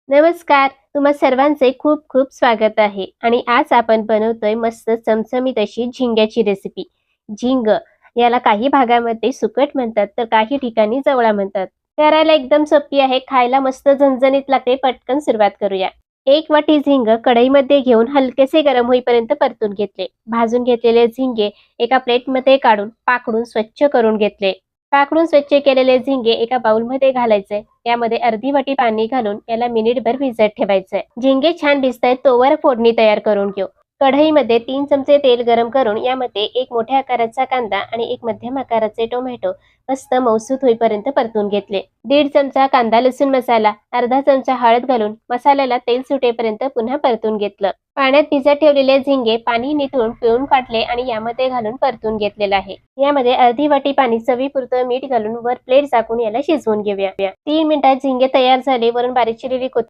नमस्कार. तुम्हा सर्वांचे खूप खूप स्वागत आहे आणि आज आपण बनवतोय मस्त चमचमीत अशी झिंग्याची रेसिपी. झिंग याला काही भागामध्ये सुकट म्हणतात तर काही ठिकाणी जवळा म्हणतात. करायला एकदम सोपी आहे, खायला मस्त झणझणीत लागते. पटकन सुरुवात करूया. 1 वाटी झिंग कढईमध्ये घेऊन हलकेसे गरम होईपर्यंत परतून घेतले. भाजून घेतलेले झिंगे एका प्लेटमध्ये काढून पाकडून स्वच्छ करून घेतले. पाकडून स्वच्छ केलेले झिंगे एका बाउलमध्ये घालायचे. यामध्ये अर्धी वाटी पाणी घालून याला मिनिटभर भिजत ठेवायचंय. झिंगे छान भिजतायत तोवर फोडणी तयार करून घेऊ. कढईमध्ये 3 चमचे तेल गरम करून यामध्ये एक मोठ्या आकाराचा कांदा आणि एक मध्यम आकाराचे टोमॅटो मस्त मऊसूत होईपर्यंत परतून घेतले. 1.5 चमचा कांदा लसूण मसाला, अर्धा चमचा हळद घालून मसाल्याला तेल सुटेपर्यंत पुन्हा परतून घेतलं. पाण्यात भिजत ठेवलेले झिंगे पाणी निथळून पिळून काढले आणि यामध्ये घालून परतून घेतलेलं आहे. यामध्ये अर्धी वाटी पाणी चवीपुरतं मीठ घालून वर प्लेट झाकून याला शिजवून घेऊया. 3 मिनिटात झिंगे तयार झाले. वरून बारीक चिरलेली कोथिंबीर